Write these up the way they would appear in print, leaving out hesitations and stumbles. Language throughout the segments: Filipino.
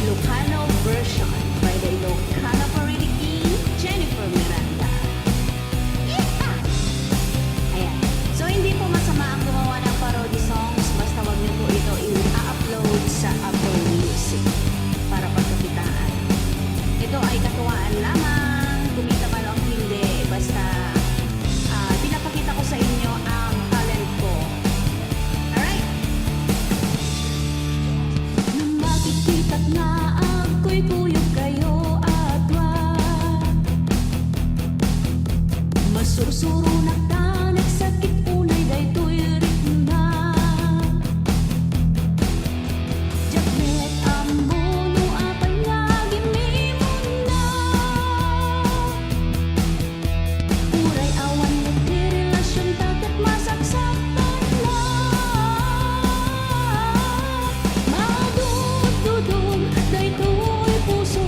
Ilocano version by the Ilocano Parody King, Jennifer Miranda. Yeah! Ayan. So, hindi po masama ang gumawa ng parody songs, basta wag niyo po ito i-upload sa Apple Music para pagkakitaan. Ito ay katuwaan lamang, kumita man o hindi, basta pinapakita ko sa inyo ang talent ko. Alright? Nang makikita't na ako'y kuyog kayo at wag masursuro na ka, nagsakit unay daytoy ritna. Jakmet amono apay nga gimimo na. Uray awan nagdi relasyon tagat masaksaktan na. Madududog daytoy puso,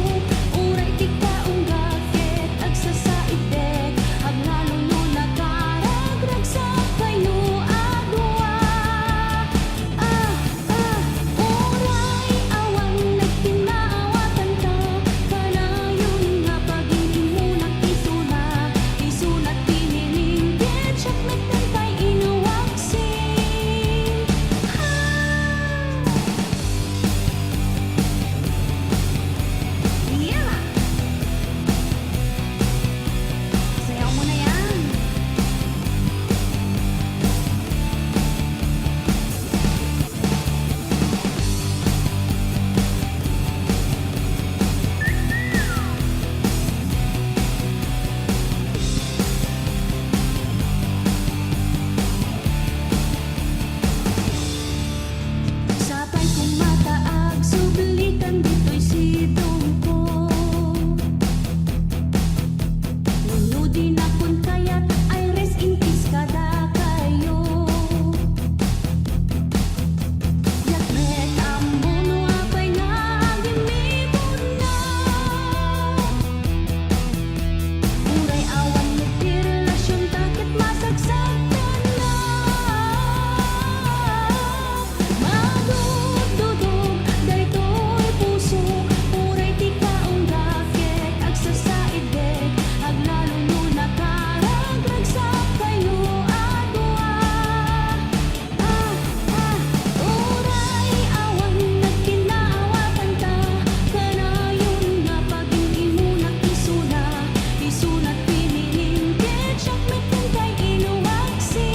uray di ka unggakit agsasaidek, aglalong no nakaragrag sa kayo adwa. Uray awan nagtinawatan ka, kanayon nga pag-ibig mo nakisuna, isunat pinininggit, syakmet kantay inuwaksing. Yeah! Sayaw mo na yan. Sapay kong mataag, sublikan dito'y sidong ko. Nunudi na kun kaya't ay rest in peace kada kayo. Yakmet amono apay nga gimimo na. Uray awan nagdi relasyon taket masagsaktan na. Madududog daytoy puso, uray di ka unggakit agsasaidek, aglalong no nakaragrag sa kayo adwa. Uray awan nagkinaawatan ka, kanayon nga pag-ibig mo nakisuna, isunat pinininggit, syakmet kantay inuwaksing.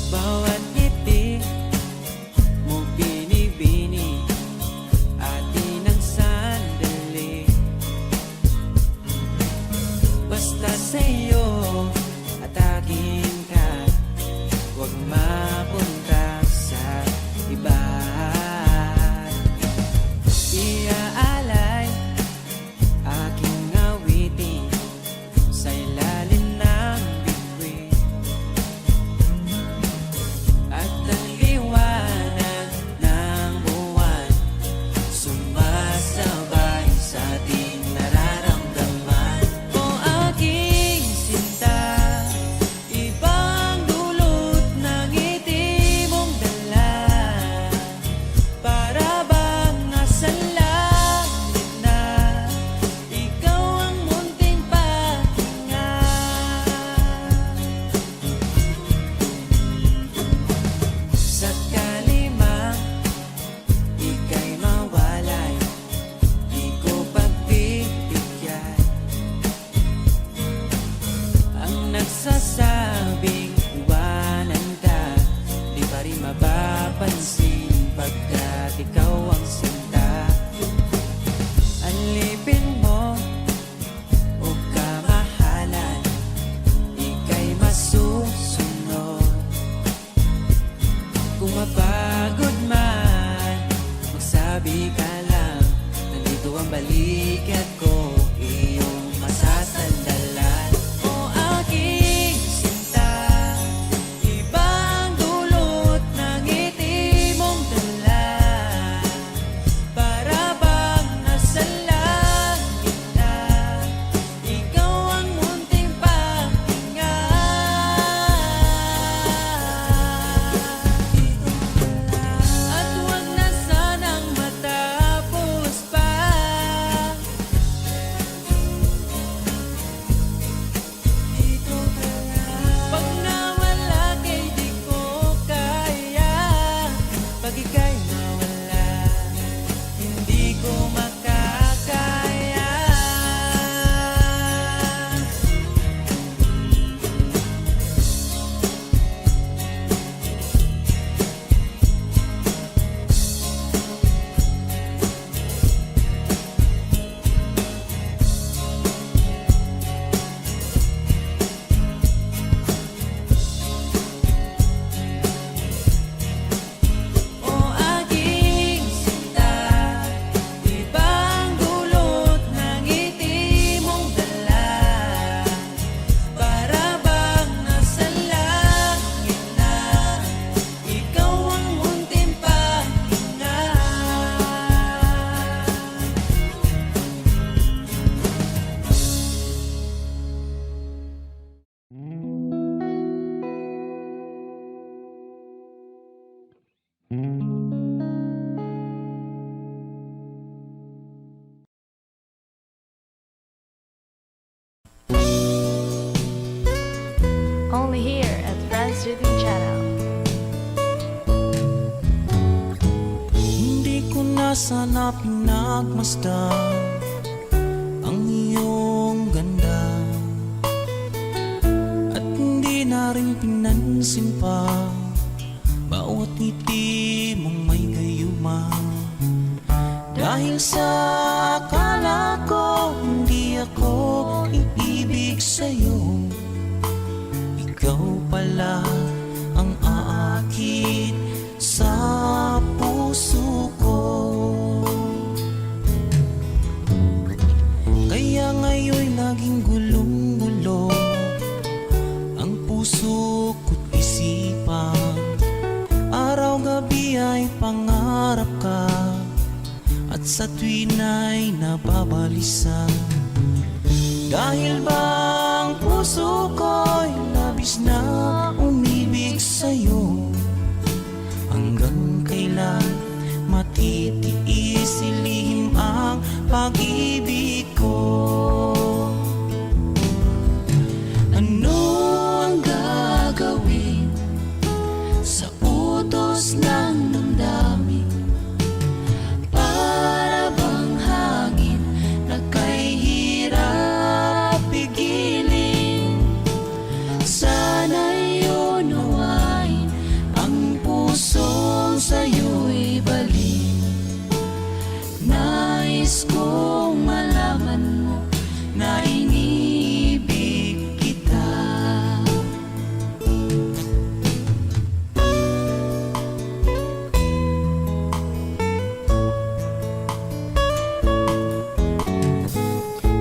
Bawat ngiti mo binibini, atin ang sandali. Basta sa'yo at akin ka, huwag mapunta sa iba. Iaalay aking awitin sa ilalim ng bituin, at ang liwanag ng buwan sumasabay sa ating nararamdaman. O aking sinta, ibang dulot ng ngiti mong dala, para bang nasa langit na ikaw ang munting pahinga. Sakali mang ika'y mawalay, di ko pagbibigyan ang nagsasabing iwanan ka, di pa rin mapapansin pagkat ikaw ang sinta. Alipin mo o kamahalan, ika'y masusunod. Kung mapagod man magsabi ka lang, nandito ang balikat ko, iyong masasandalan. O aking sinta, ibang dulot ng ngiti mong dala, para bang nasa langit na, ikaw ang munting pahinga. At huwag na sanang matapos pa. Pag nawala kay di ko kaya, pag ika'y nawala, hindi ko makakaya. O aking sinta, ibang dulot ng ngiti mong dala, para bang nasa langit na, ikaw ang munting pahinga. Only here at Friends Reading Channel. Hindi ko na sana pinagmasdan ang iyong ganda, at hindi na rin pinansin pa bawat ngiti mong may gayuma. Dahil sa akala ko hindi ako iibig sa'yo, ikaw pala ang aakit sa puso ko. Kaya ngayon'y laging gulong-gulo ang puso ko't isipan. Araw-gabi ay pangarap ka, at sa tuwin ay nababalisa. Dahil bang puso ko'y labis na umibig sa'yo, hanggang kailan matitiis ilihim ang pag-ibig ko? Ano ang gagawin sa utos ng damdamin? Para bang hangin na kay hirap pigilin? Sana'y unawain ang pusong sa'yo'y balik. Nais kong malaman mo na inibig kita.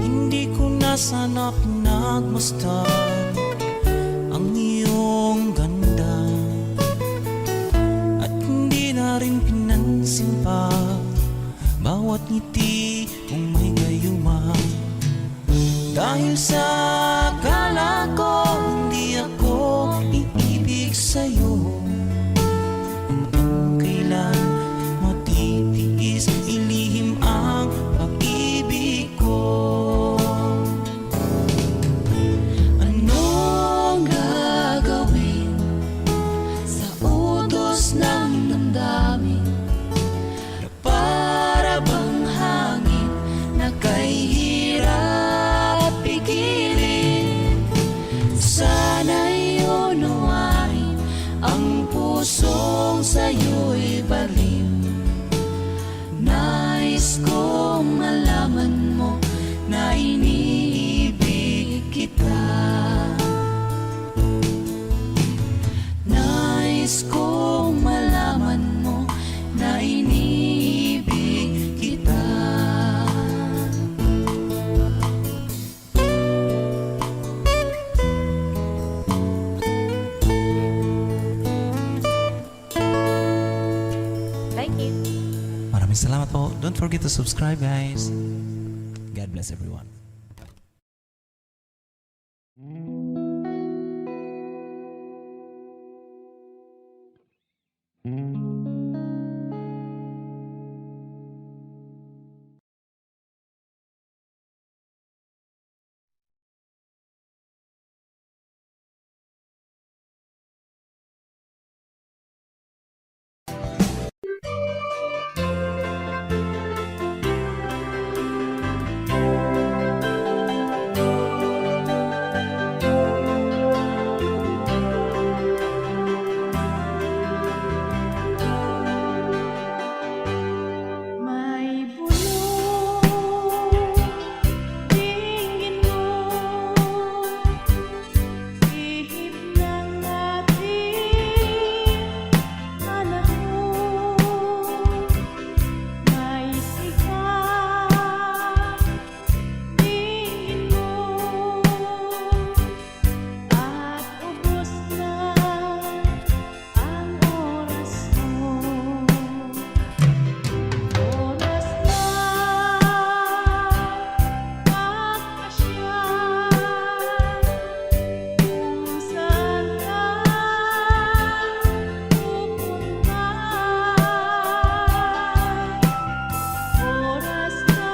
Hindi ko na sana pinagmasdan ang iyong ganda, at hindi na rin pinansin pa bawat ngiti mong may gayuma. Dahil sa akala ko hindi ako iibig sa'yo, hanggang kailan matitiis ilihim ang pag-ibig ko? Ano ang gagawin sa utos ng damdamin, na para bang hangin Maraming salamat po. Don't forget to subscribe, guys. God bless everyone. May bulong tingin mo, ihip ng ating anak mo. May sikat tingin mo, at ubos na ang oras mo. Oras na magpasya kung saan ka pupunta. Oras na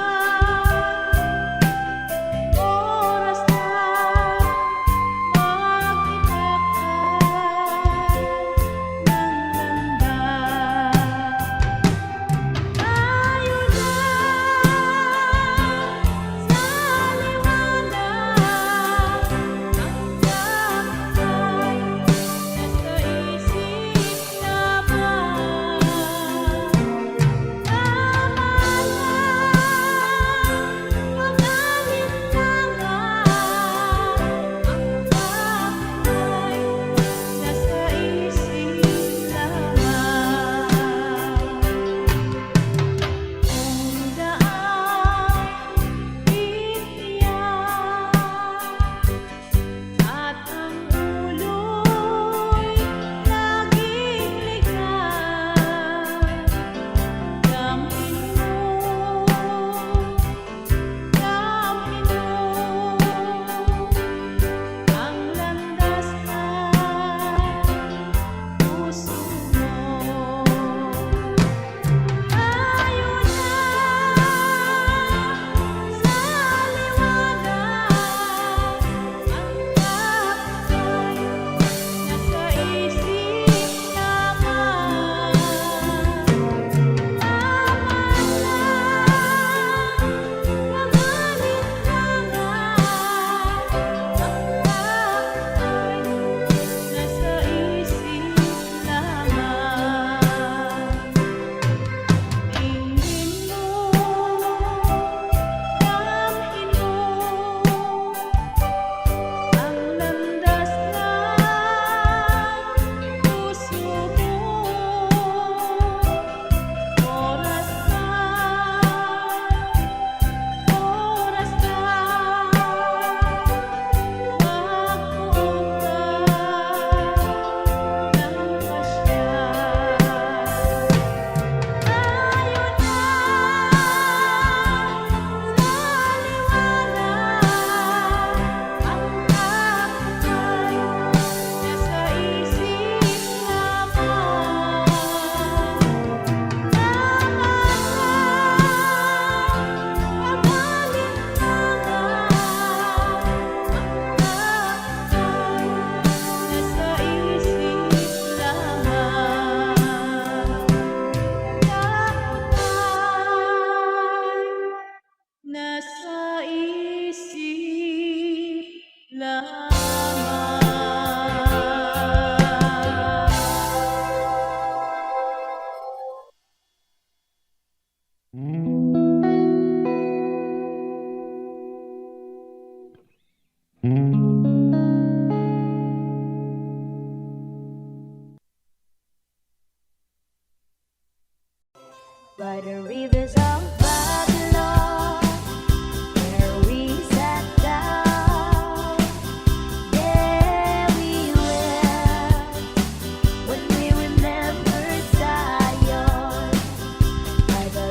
By the rivers of Babylon, where we sat down, there we wept when we remembered Zion. By the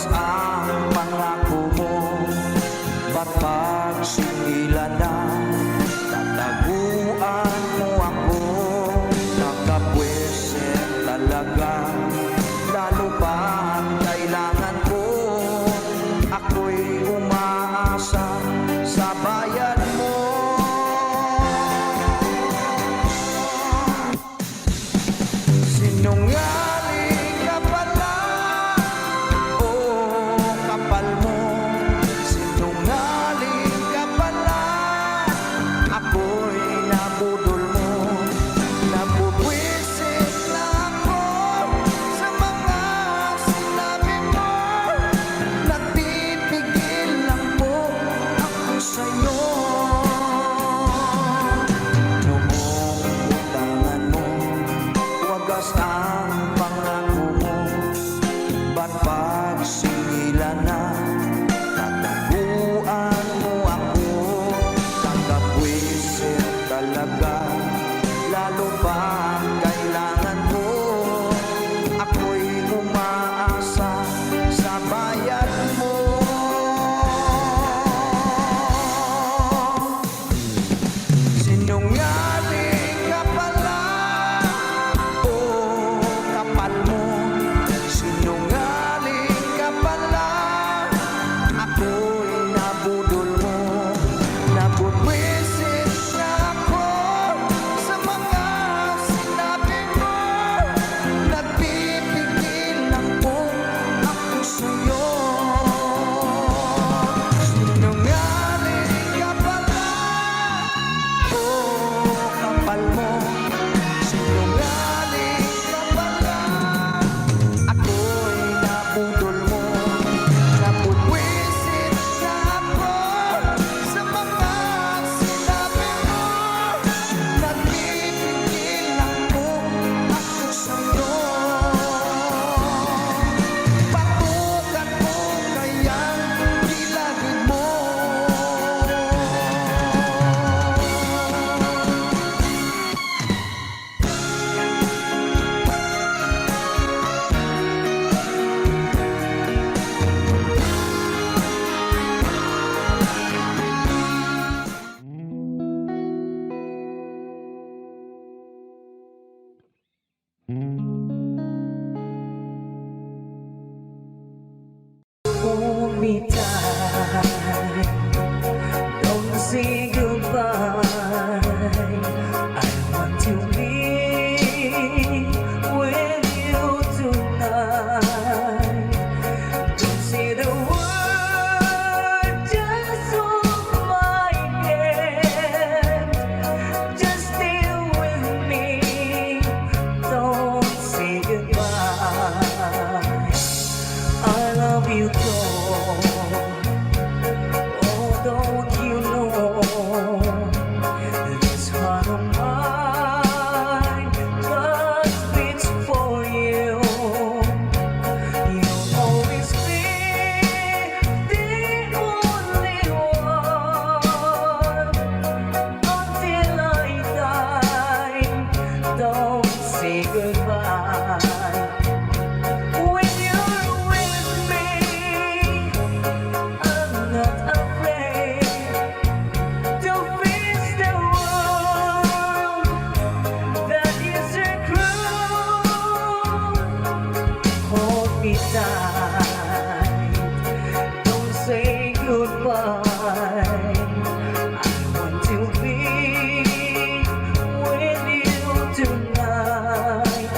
Wagas ang pangako mo, ba't pagsingilan na tataguan mo ako? Nakapweset talaga, lalo pa ang kailangan ko. Ako'y umaasa sa bayan mo. Sinungaling ka pala, oh kapal mo. Sinungaling ka pala, ako'y nabudol mo. Nabubwisit na ako sa mga sinabi mo. Nagpipigil lang po ako sa'yo. Numuutangan mo, wagas ang pangako mo, ba't pagsingilan na tataguan mo ako? Kakapwisit talaga, lalo pa ang kailangan mo. Ako'y umaasa sa bayan mo. Sinungaling ka pala, oh kapal mo. Sinungaling ka pala, ako'y nabudol mo. Nabubwisit na ako sa mga sinabi mo. Nagpipigil lang po ako sa'yo. Sinungaling ka pala, oh kapal mo. Sinungaling ka pala, ako'y nabudol mo. Nabubwisit na ako sa mga sinabi mo. Nagpipigil lang po ako sa'yo. Patukan mo kayang kilagin mo. Hold me tight, don't say goodbye. I want to be with you tonight. Don't say the word, just hold my hand. Just stay with me, don't say goodbye. I love you, oh, don't you know? This heart of mine just beats for you. You'll always be the only one until I die. Don't say goodbye. When you're with me, I'm not afraid to face the world that is a cruel. Hold me tight, don't say goodbye. I want to be with you tonight.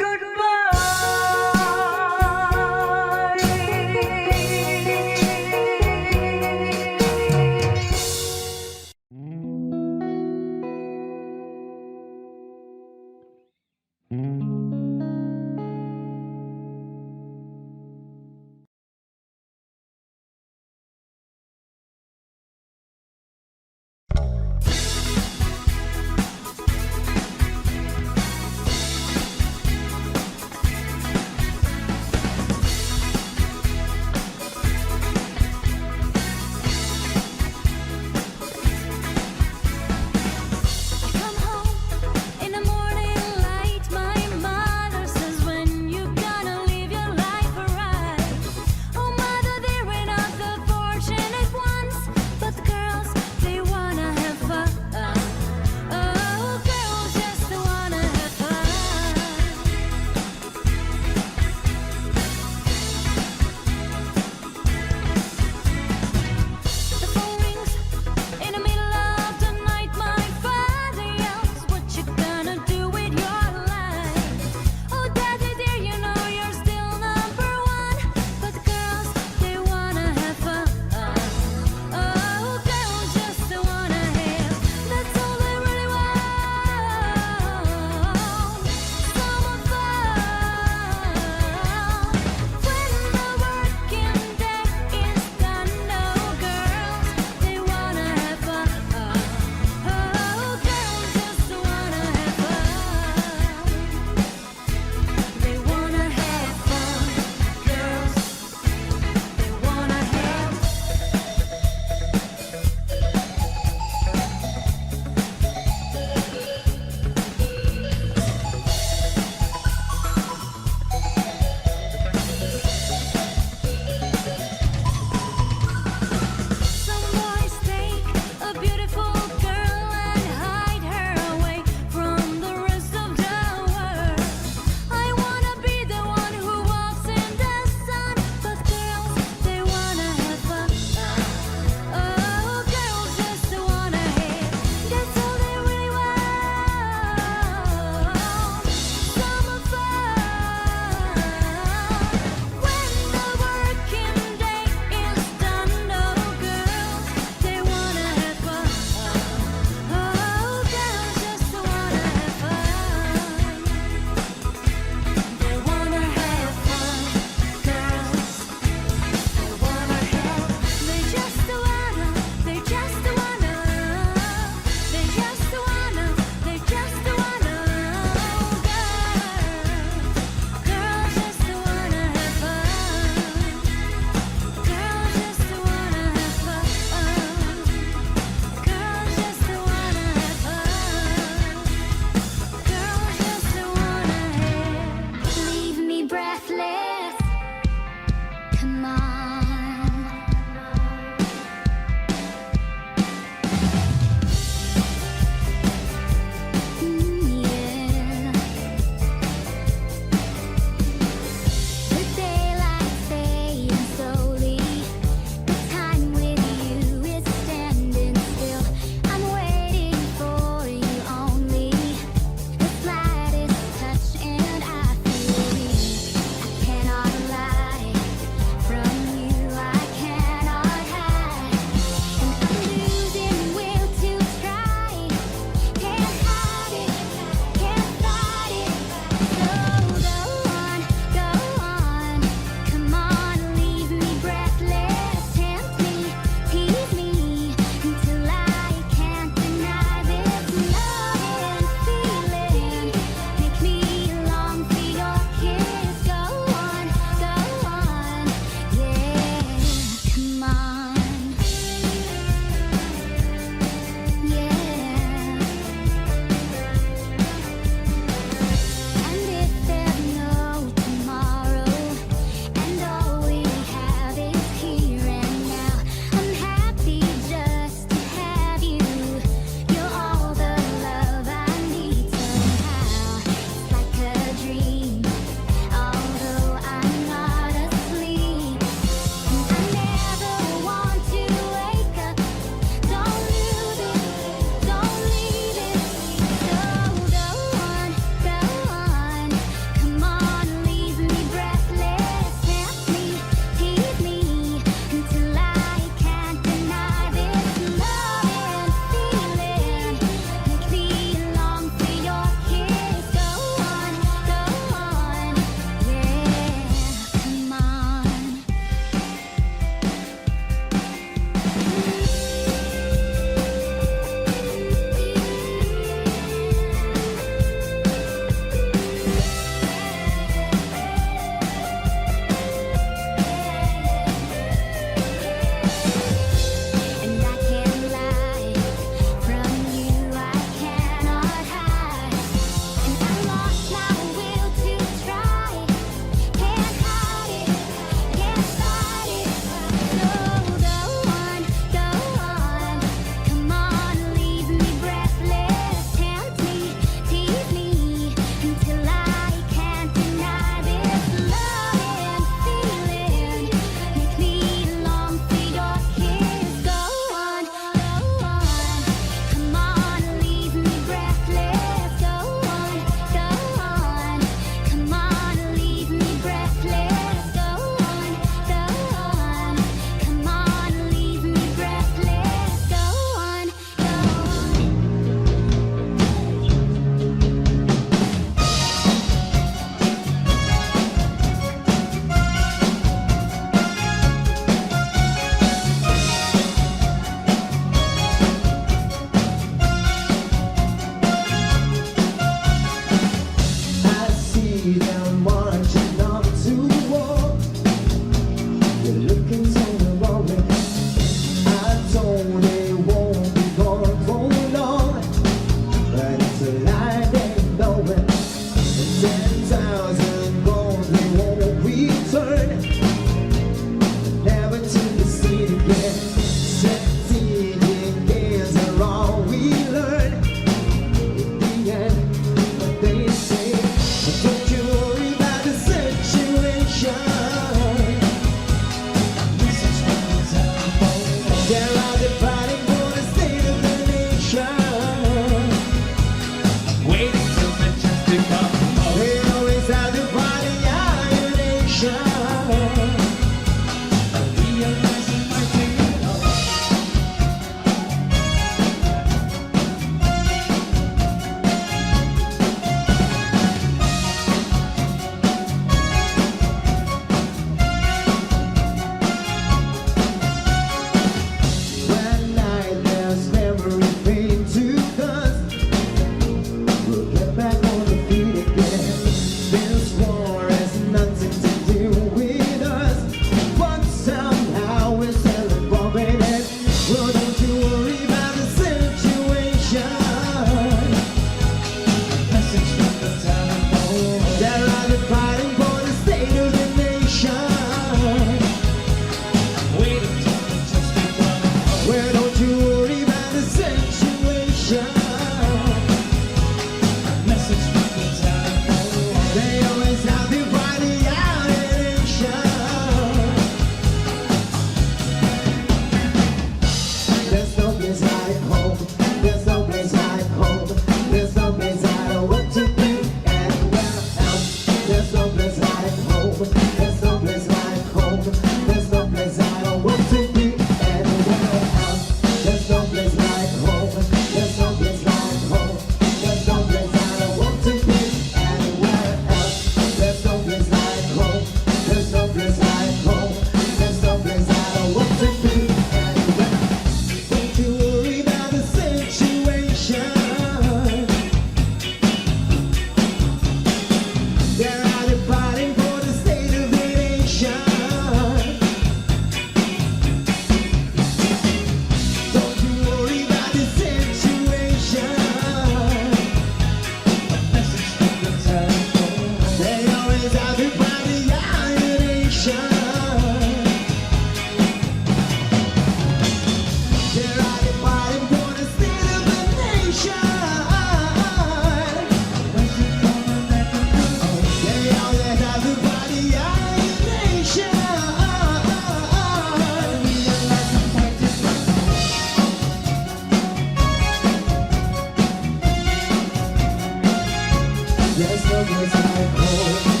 feels like home.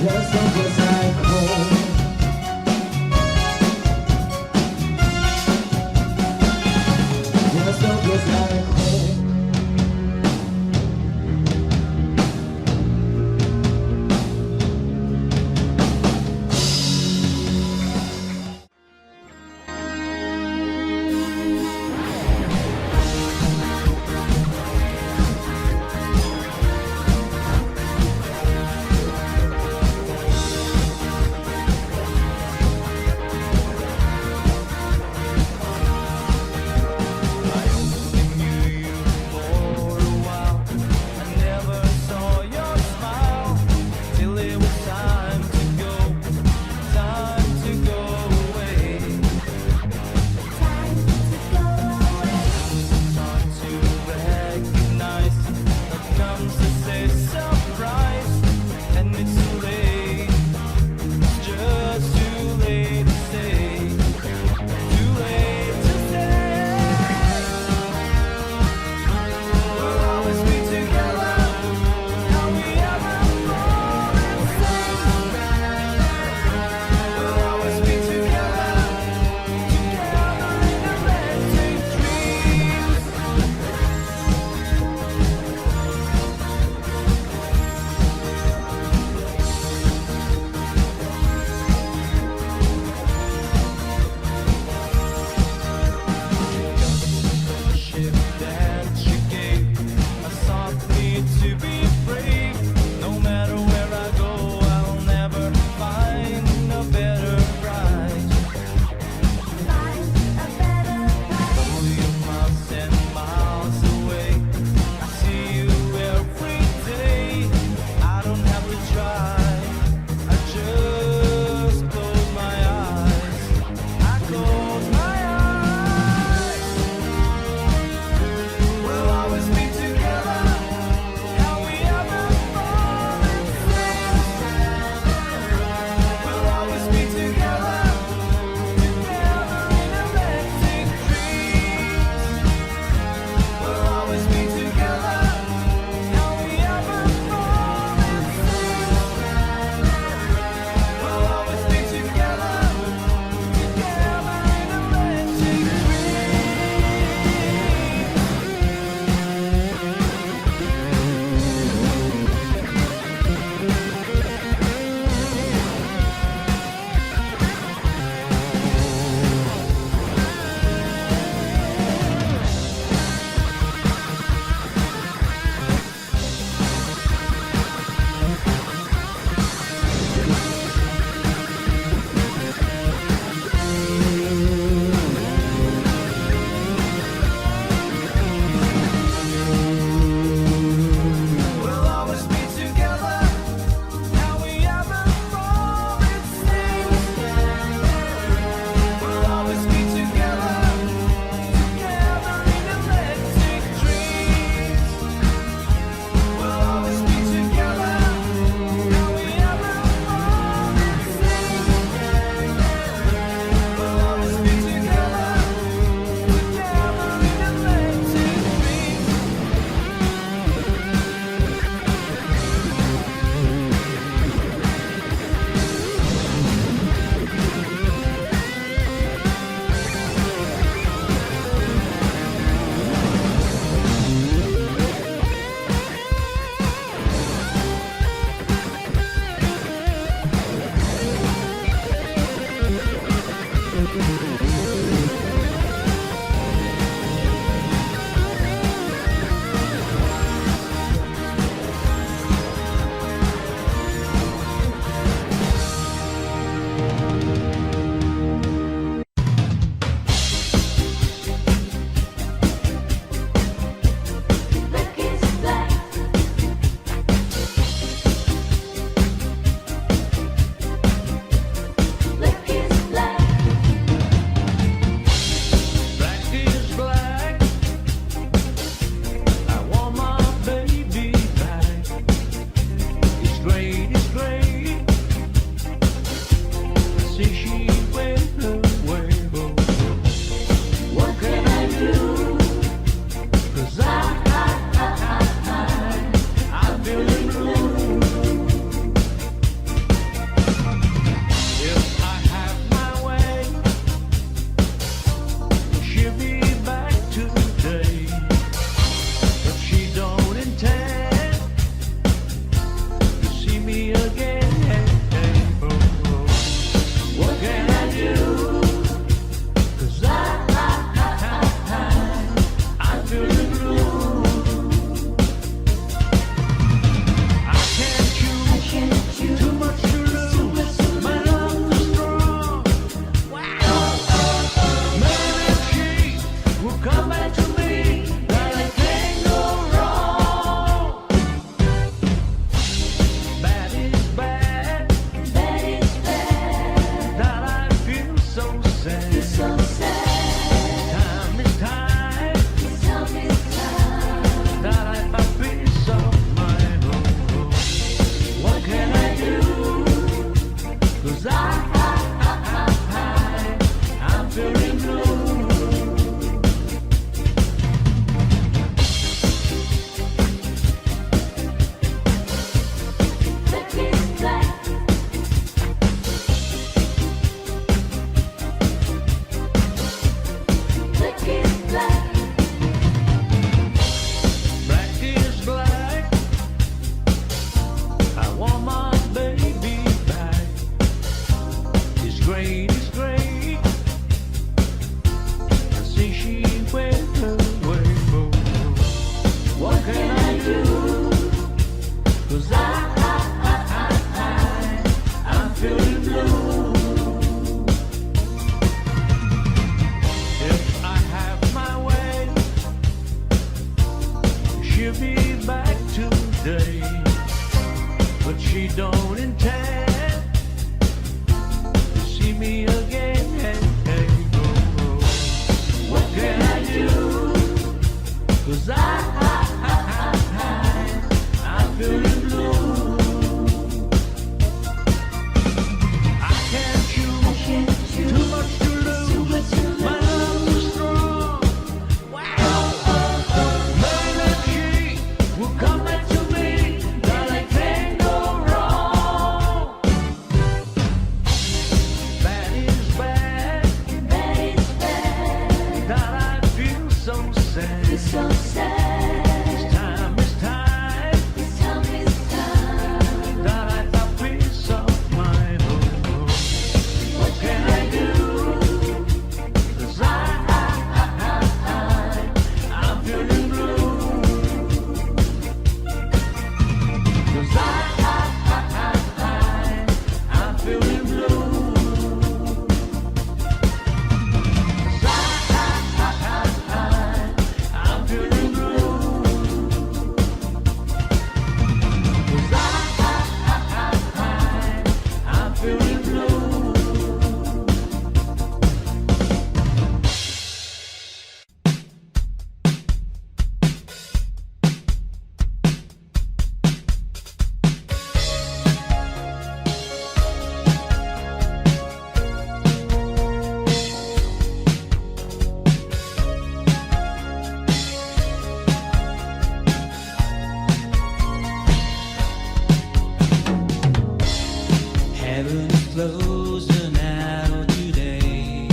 Your soul feels like home. Your soul feels like home. What can I do? 'Cause I'm feeling blue. If I have my way, she'll be back today, but she don't intend to see me again. Hey, oh, oh. What can I do? 'Cause I'm feeling blue. I can't choose, too much to lose. My love is strong. Maybe she will come back to me, that I can't go wrong. Bad is bad, that I feel so sad. So sad. This time is time, This time is time. that I thought peace of mind. Oh, oh. What can I do? 'Cause I'm feeling blue. 'Cause I'm feeling blue. 'Cause I'm feeling blue. 'Cause I'm feeling blue. Heaven is closing out today.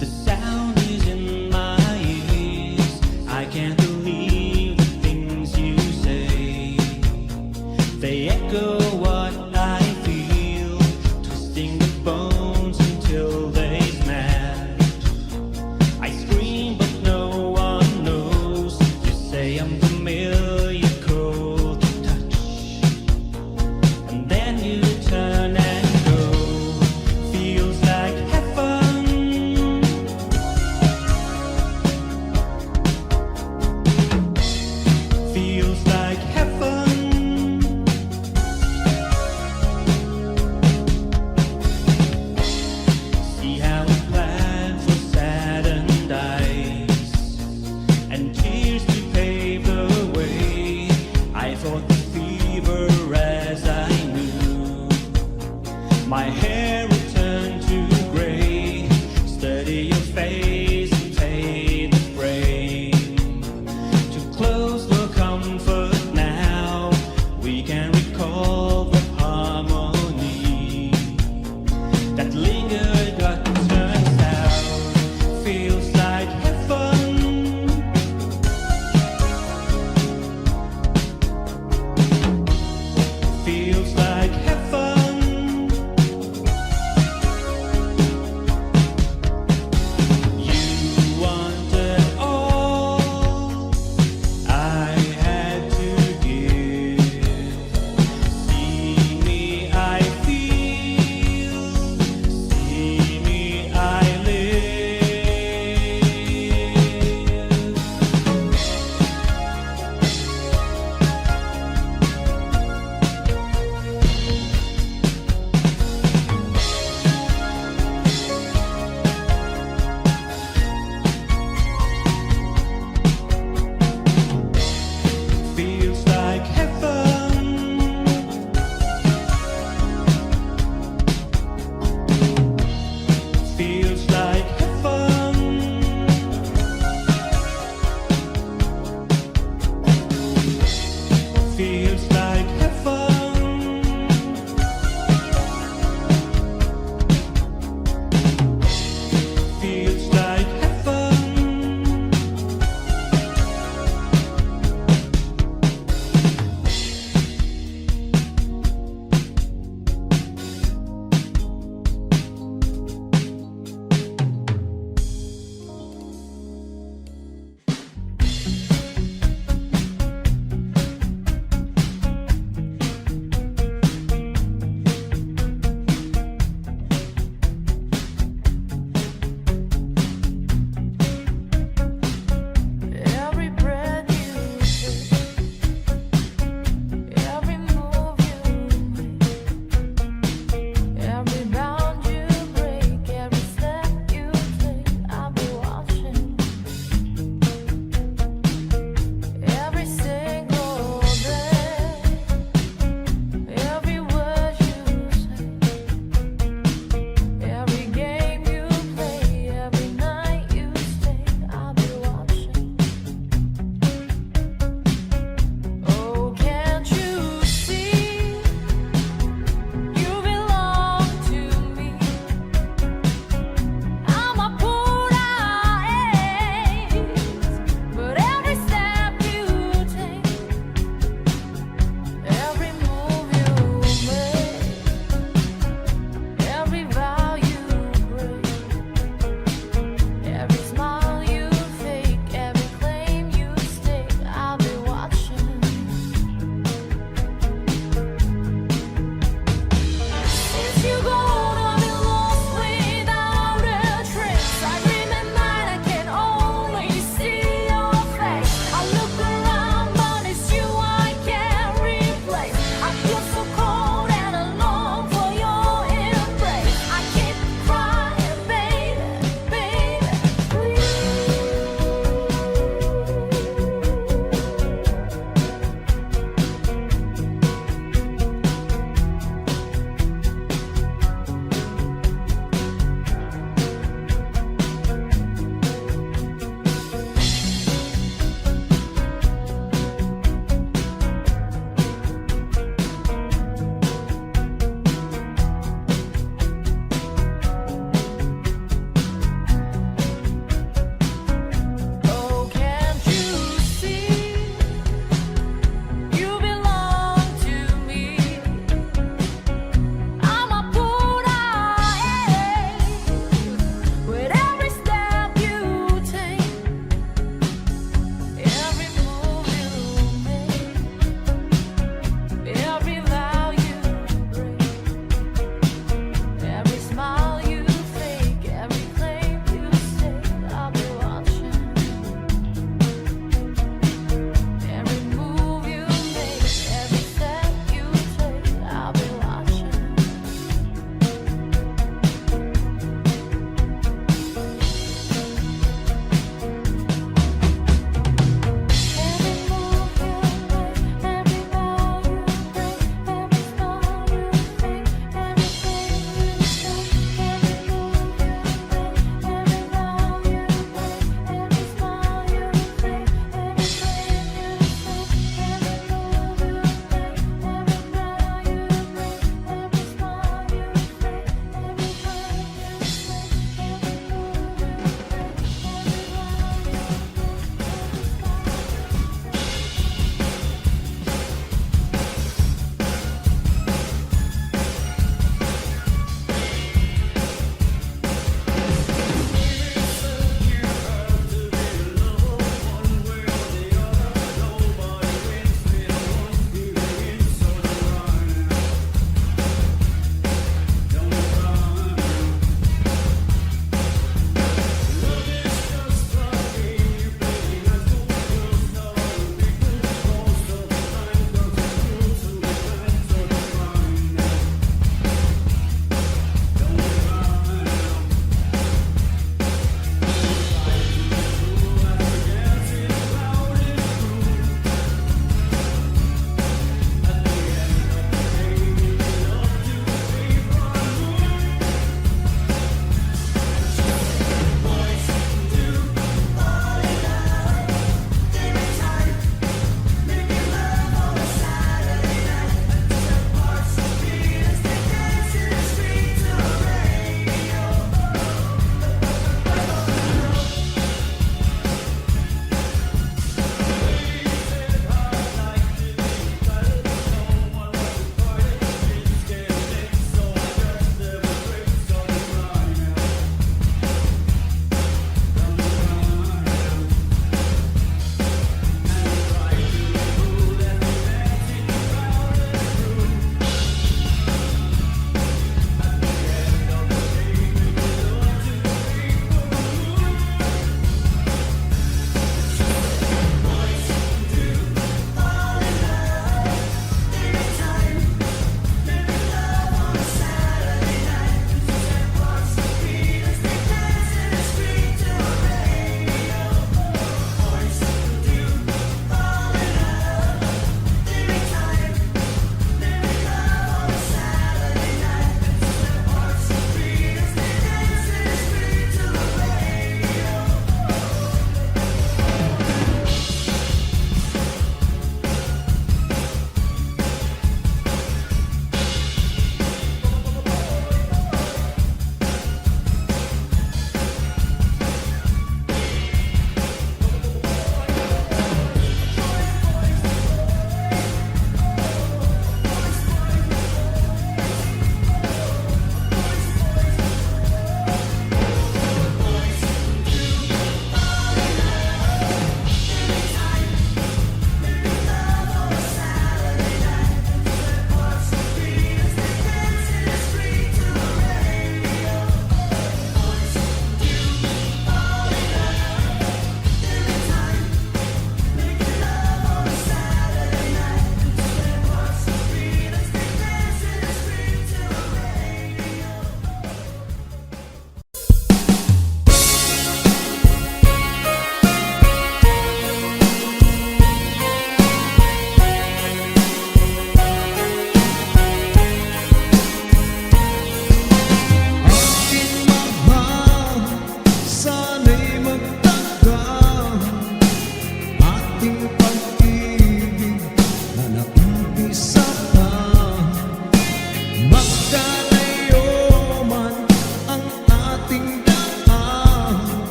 The sound is in my ears. I can't believe the things you say. They echo what I feel, twisting the bones until they smash. I scream, but no one knows. You say I'm familiar, cold to touch. And then you turn and go. Feels like heaven. Feels like heaven. See how we plan for saddened eyes and tears to pave the way.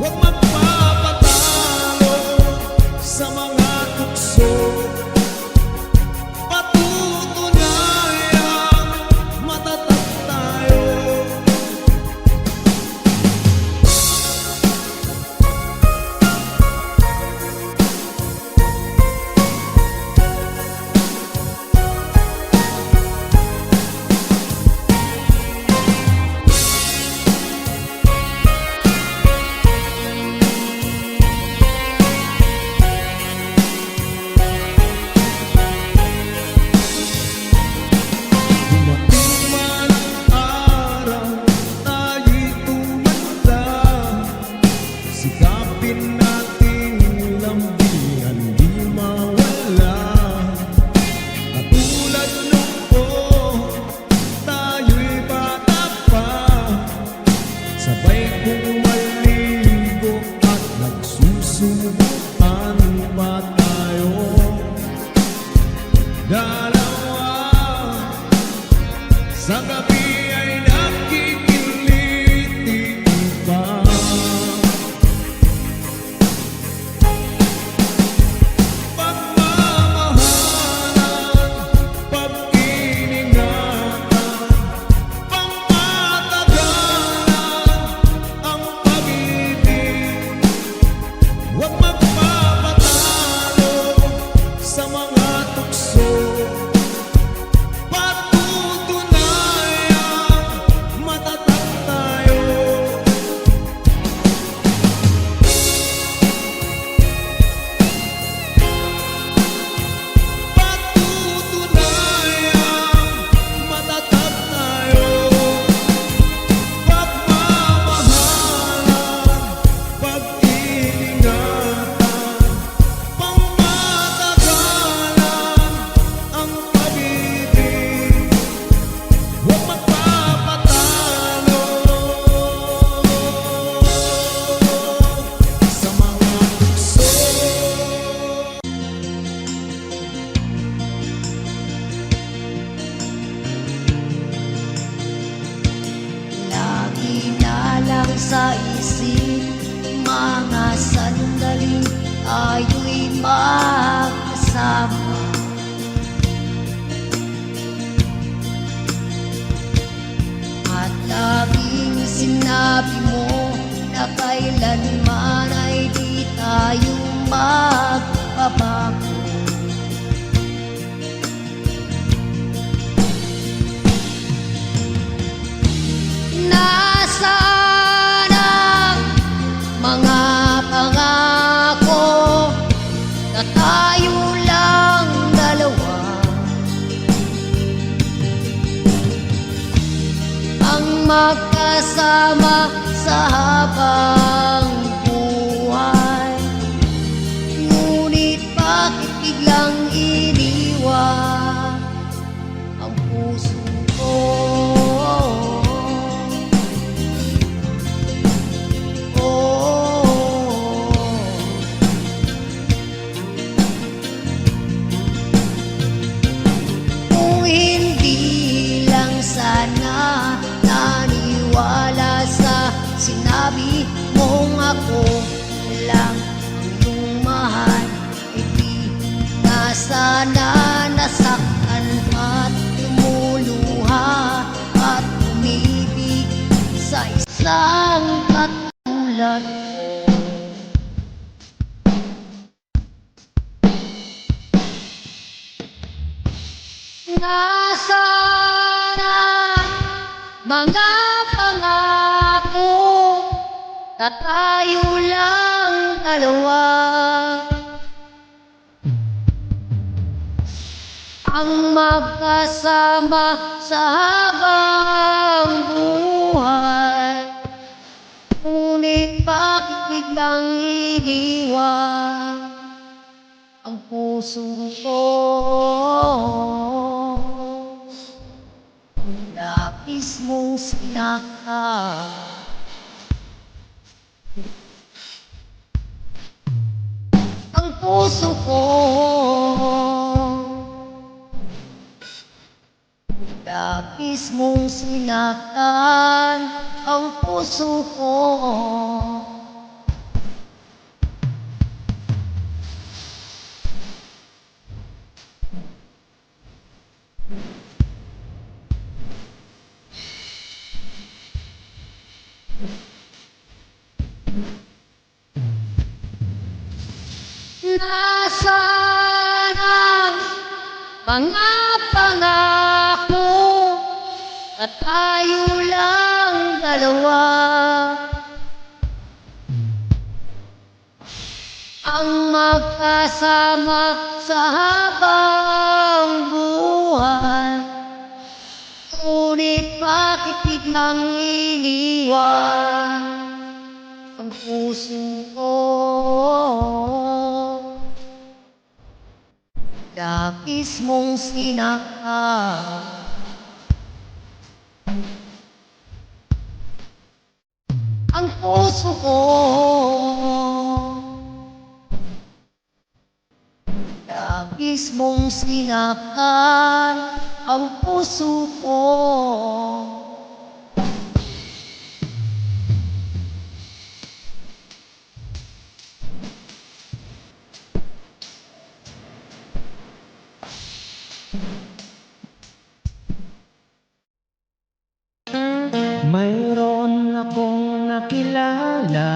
Huwag magpapatalo sa mga tukso. Patutunayang matatag tayo. Dumating man ang araw, tayo'y tumanda. Sikapin nating lambihan, di mawala. Katulad noon, tayo'y bata pa. Sabay kong maligo at nagsusubukan pa tayo. Dalawa sa gabi ay nakikiliti pa. Pagmamahalan, pag-iningatan, pangmatagalan ang pag-ibig. Huwag magpapatalo sa mga tukso. Patutunayang matatag tayo. Patutunayang matatag tayo. Pagmamahalan, pag-iingatan, pangmatagalan ang pag-ibig. Huwag magpapatalo sa mga tukso. Lagi na lang sa isip, mga sandaling tayo'y magkasama. At laging sinabi mo na kailanman ay di tayo magbabago. Nasaan ang mga pangako na tayo lang dalawa? Ang magkasama sa habang buhay. Ngunit bakit biglang iniwan ang puso ko? Kung hindi lang sana naniwala sa sinabi mong ako lang ang iyong mahal, e di na sana nasaktan at lumuluha at umibig sa isang katulad ko. Nasaan ang mga pangako na tayo lang dalawa? Ang magkasama sa habang buhay. Ngunit bakit biglang iniwan ang puso ko? Labis mong sinaka, ang puso ko. Labis mong sinaktan ang puso ko. Nasaan ang mga pangako at tayo lang dalawa? Ang magkasama sa habang buhay. Ngunit bakit biglang iniwan ang puso ko? Labis mong sinakal ang puso ko. Labis mong sinakal ang puso ko. Mayroon akong nakilala,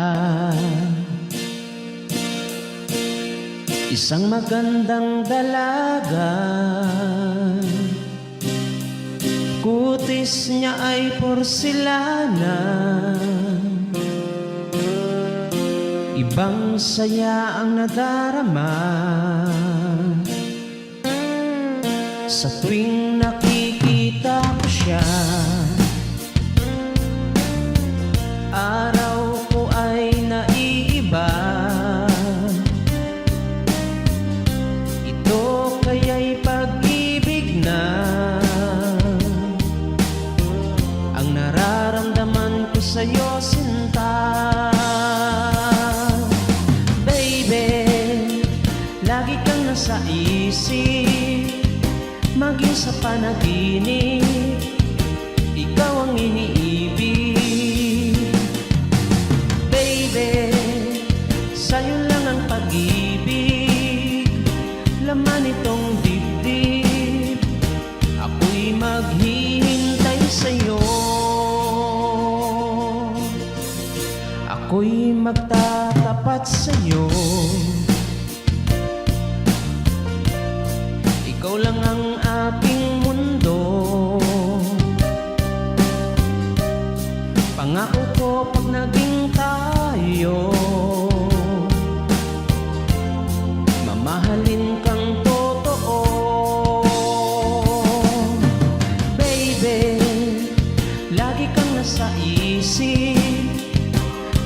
isang magandang dalaga. Kutis niya ay porselana, ibang saya ang nadarama sa tuwing nakikita ko siya. Araw ko ay naiiba, ito kaya'y pag-ibig na ang nararamdaman ko sa'yo, sinta. Baby, lagi kang nasa isip, maging sa panaginip, ikaw ang iniibig. Sa'yo lang ang pag-ibig, laman itong dibdib, ako'y maghihintay sa'yo. Ako'y magtatapat sa'yo, ikaw lang ang aking mundo. Pangako ko pag naging tayo, mamahalin kang totoo. Baby, lagi kang nasa isip,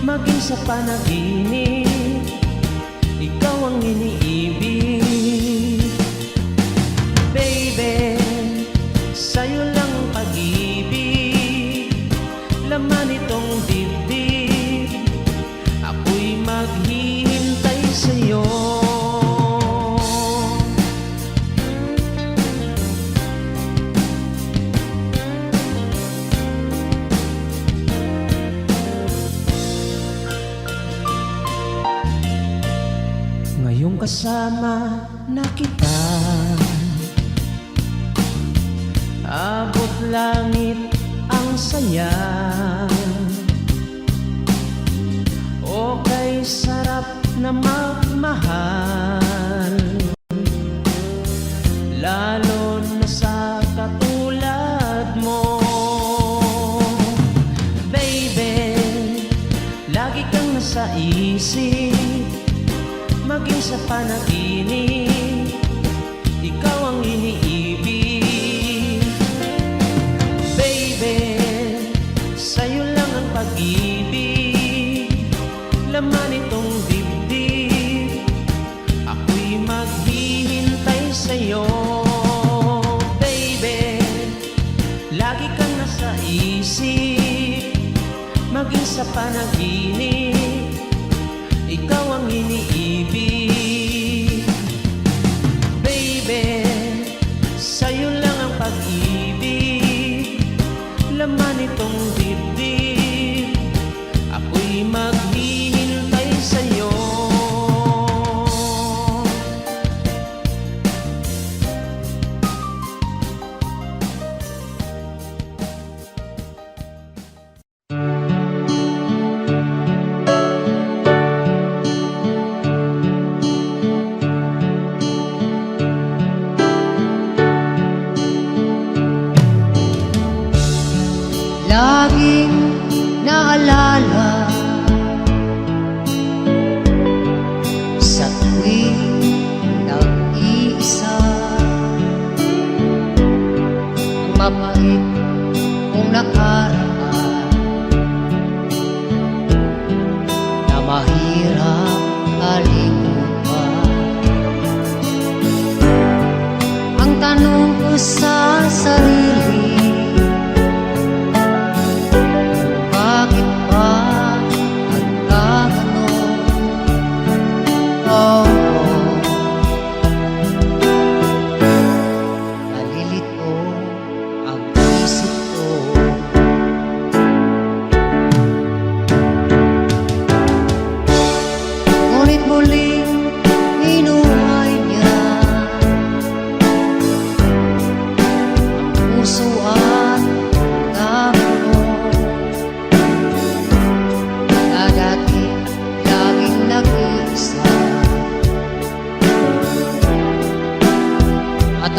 maging sa panaginip, ikaw ang iniibig. Baby, sa'yo lang ang pag-ibig, laman itong dibdib, ako'y maghihintay sa'yo. Ngayong kasama na kita, abot langit ang saya. Okay, sarap na magmahal, lalo na sa katulad mo. Baby, lagi kang nasa isip, maging sa panaginip, ikaw ang iniibig. Baby, sa'yo lang ang pag-ibig, laman itong dibdib, ako'y maghihintay sa'yo. Baby, lagi kang nasa isip, maging sa panaginip, ikaw ang iniibig. Baby, sa'yo lang ang pag-ibig, laman itong dibdib, ako'y maghihintay sa'yo.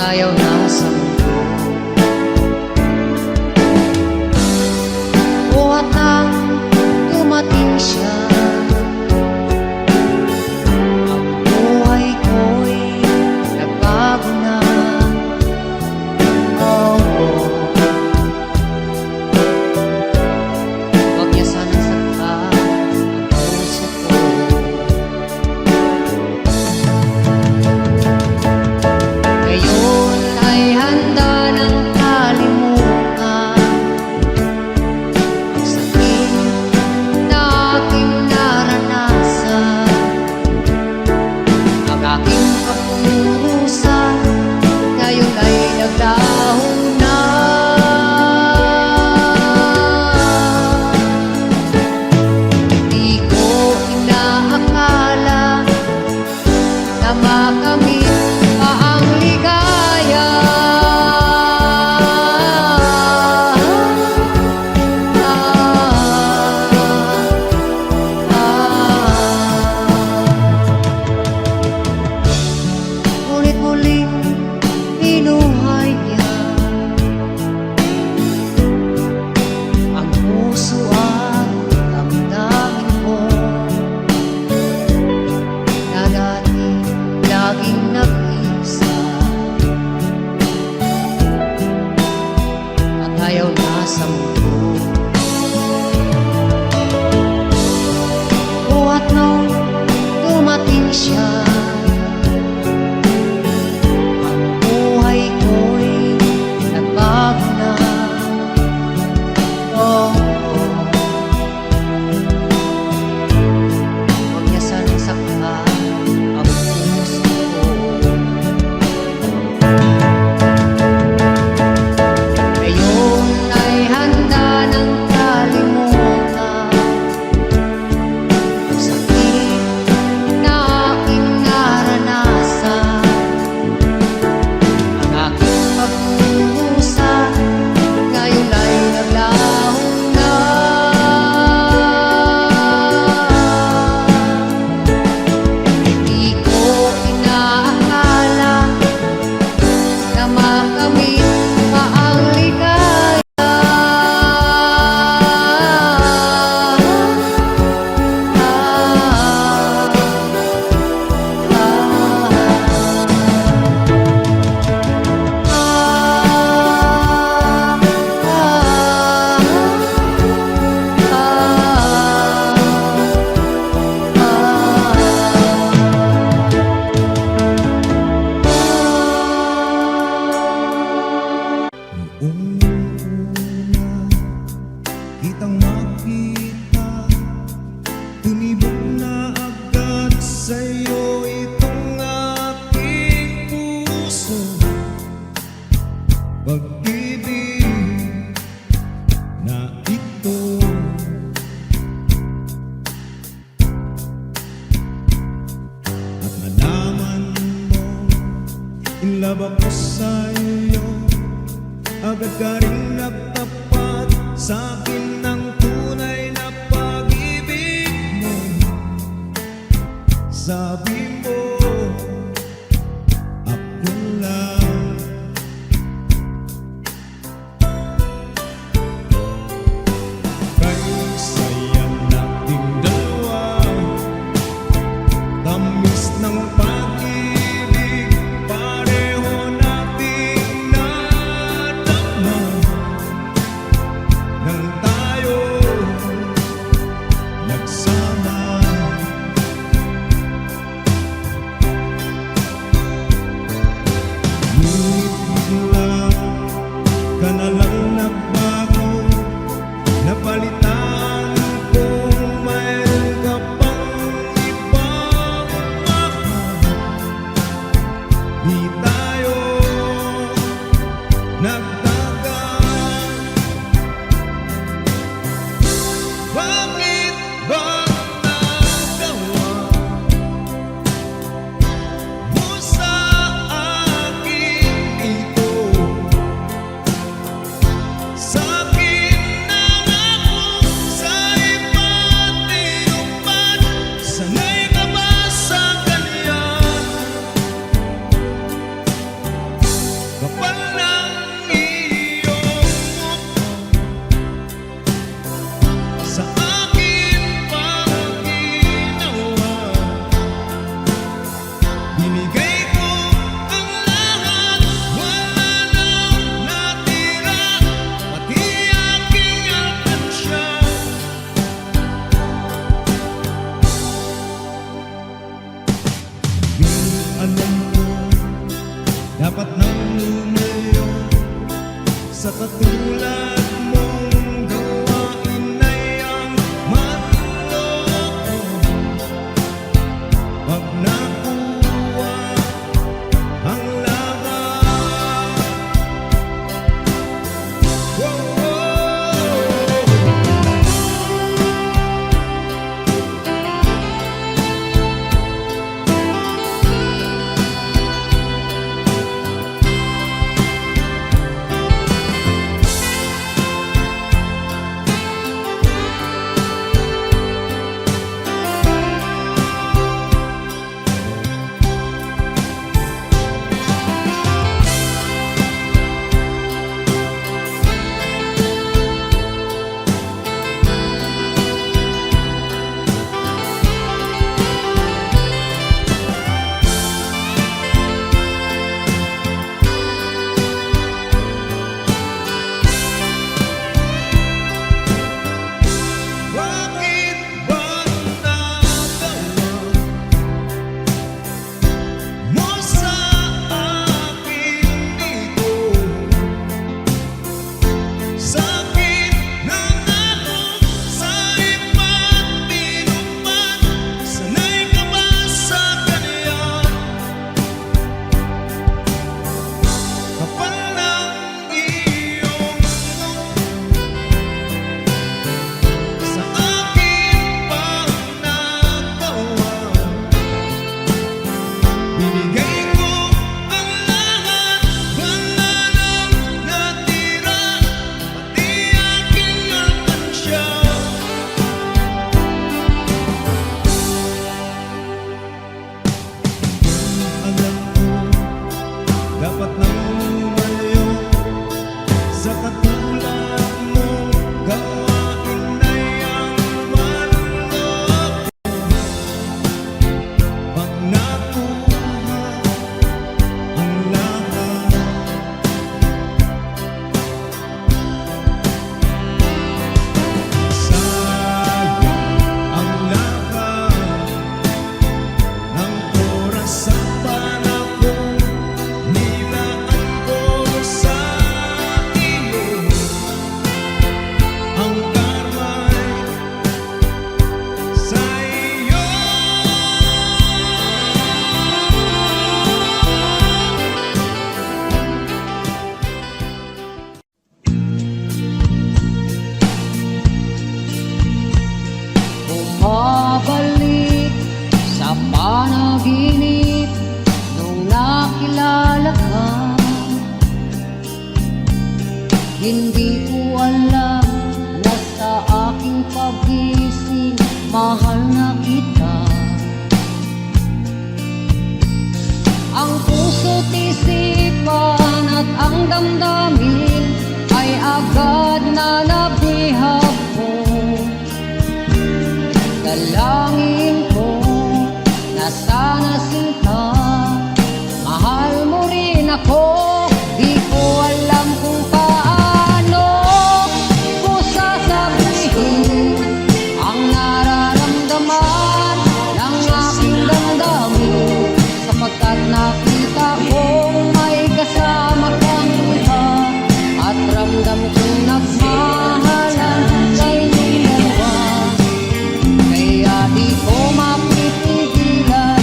ayaw na sa mundo. Buhat nang dumating siya, ang buhay ko'y nagbago na. Huwag niya sanang saktan ang puso ko. Ngayon ay handa ng kalimutan ang sakit na aking naranasan, ang aking kapurusan ngayon ay nagdahon na. Di ko inaakala na makamit pa ang ligaya. Ngunit muling binuhay niya ang puso at damdamin ko na dati laging nag-iisa at ayaw na sa mundo. Buhat nung dumating siya, ang buhay ko'y nagbago na. Oh, huwag niya sanang saktan ang puso ko. Ngayon ay handa ng kalimutan ang sakit na aking naranasan, ang aking pagkukusa ngayon ay naglahon na. Di ko inaakala na makamit pa ang ligaya. Noong una kitang makita, tumibok na agad sa'yo itong aking puso. Pag-ibig na ito at nalaman mo, in love ako sa'yo. Agad ka rin nagtapat sa'kin ng tunay na pag-ibig mo. Sabi mo, ako lang. Kay saya nating dalawa, tamis ng pag-ibig, pareho nating nadama. Nang tayo nagsama, ngunit biglang ka na lang nagbago, napalitan kung mayroon ka pang ibang mahal. sa katulad mong gawain ay ang manloko. Pag nakuha ang laban, bakit ba nagawa mo sa akin ito? Sakit ng ako sa iba't inuman, sanay ka ba sa ganyan? Kapal ng iyong sa akin pang nagawa, binigay ko ang lahat, wala nang natira, pati aking alkansya. Alam ko, dapat nang lumayo sa katulad mong gawain ay ang manloko. Pag nakuha ang lahat, sayang ang lahat ng oras at panahon nilaan ko sa iyo. Ang karma'y sa iyo. Bumabalik sa panaginip nung nakilala ka. Hindi ko alam na sa aking pag-isip mahal na kita. Ang puso't isipan at ang damdamin ay agad na nabihag mo. Dalangin ko na sana sinta, mahal mo rin ako. Di ko alam kung paano ko sasabihin ang nararamdaman ng aking damdamin, sapagkat nakita kong may kasama kang iba at ramdam kong nagmahalan kayong dalawa. Kaya di ko mapipigilan,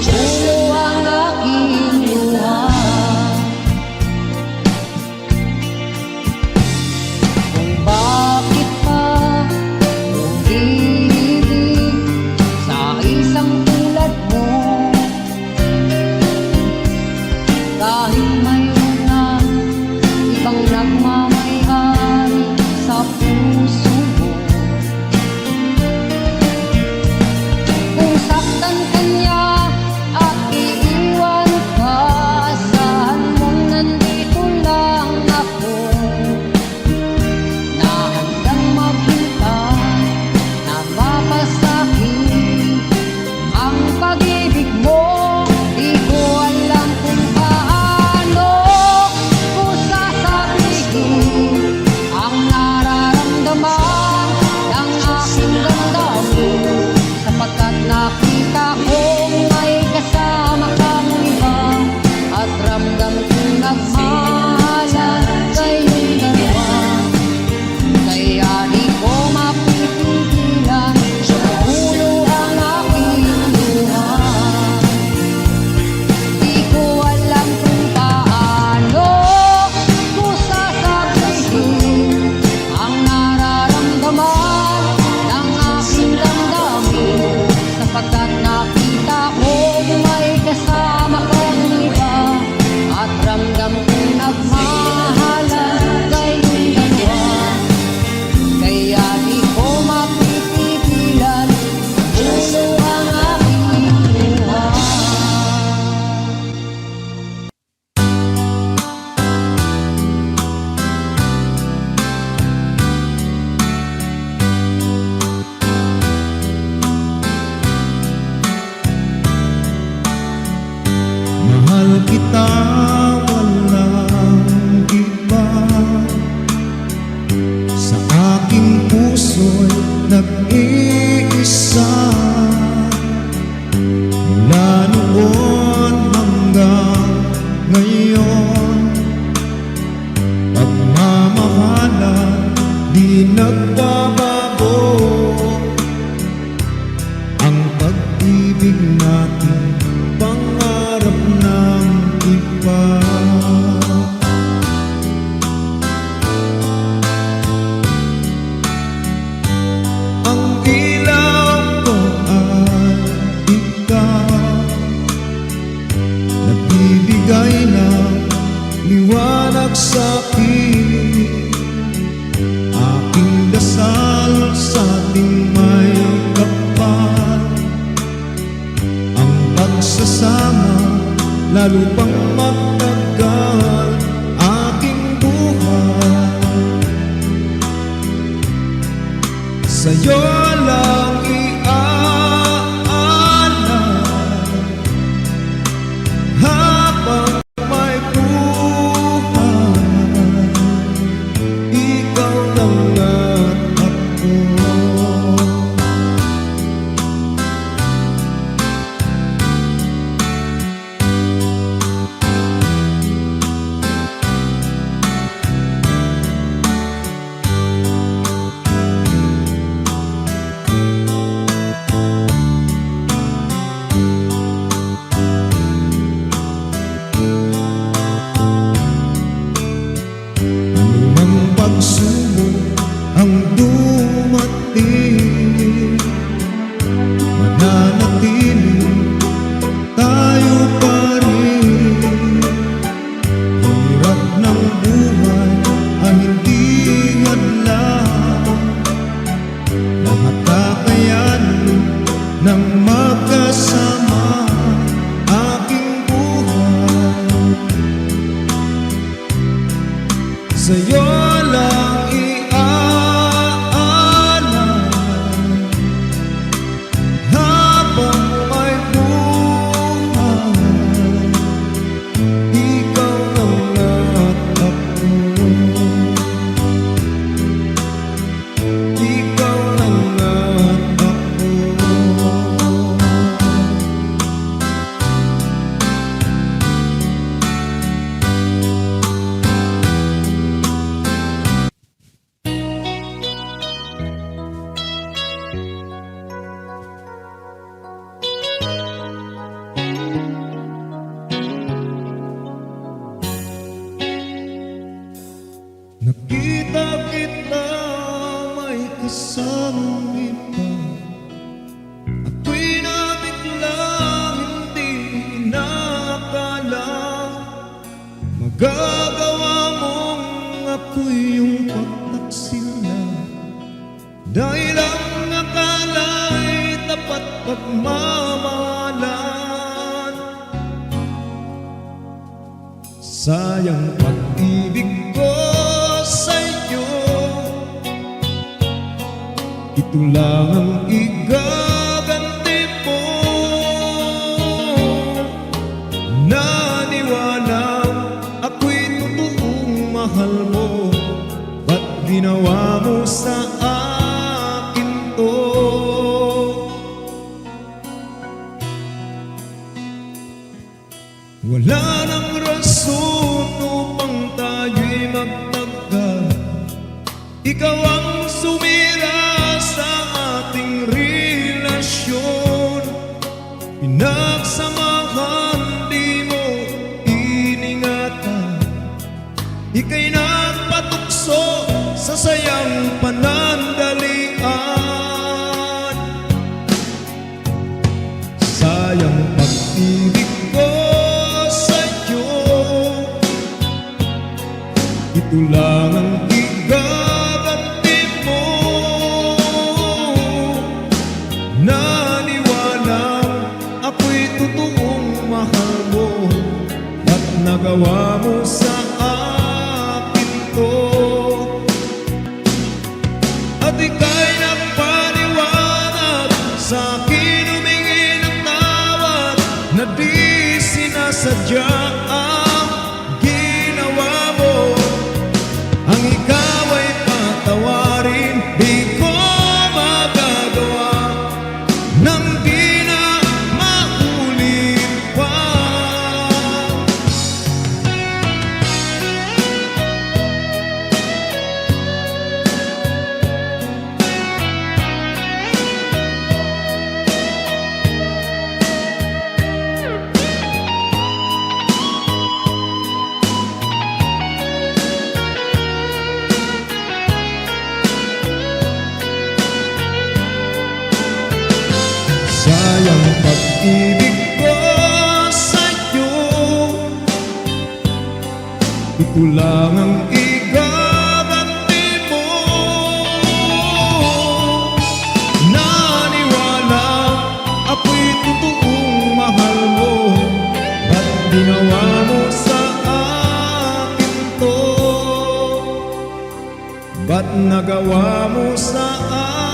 ulo ang aking luha. Kung bakit pa umiibig sa isang tulad mo, kahit mayroon na ibang nagmamayari sa puso mo. Kung saktan ka niya at iiwan ka, asahan mong nandito lang ako, na handang maghintay, na mapasakit ang pag-ibig mo. Di ko alam kung paano ko sasabihin ang nararamdaman ng aking damdamin, sapagkat nakita kong may kasama kang iba at ramdam kong nagmahalan kayong walang iba. Sa aking puso'y nag-iisa. Mula noon hanggang ngayon, pagmamahalan di nagbabago. Ang pag-ibig natin pangarap ng iba. Ang ilaw ko ay ikaw, nagbibigay ng liwanag sa'kin. Aking dasal sa ating may kapal, ang pagsasama lalo pang magtagal aking buhay. Sa'yo lang iaalay habang may buhay. Ikaw lang at ako. Anumang pagsubok ang dumating, mananatili tayo pa rin. Hirap ng buhay ay hindi hadlang, lahat kakayanin ng magkasama aking buhay. Sa'yo lang iaalay habang may buhay. Ikaw lang at ako. Ikaw lang at ako. Nakita kita may kasamang iba, ako'y nabiglang hindi inakala. Magagawa mong ako'y yung pagtaksil na, dahil ang akala'y tapat pagmamahalan. Sayang pag-ibig ko sa'yo, ito lang ang igaganti mo. Naniwalang ako'y totoong mahal mo, ba't ginawa mo sa akin to? Wala nang rason upang tayo'y magtagal. Ikaw ang sumira sa ating relasyon. Pinagsamahan, di mo iningatan. Ika'y nagpatukso sa sayang panandalian. Sayang pag-ibig ko sa'yo, ito lang ang igaganti mo. Naniwalang ako'y totoong mahal mo, at nagawa mo sa akin to. At ika'y nagpaliwanag sa'kin, humingi ng tawad na di sinasadya. Ako lang ang igaganti mo. Naniwala ako'y totoong mahal mo. Ba't ginawa mo sa akin to? Ba't nagawa mo sa akin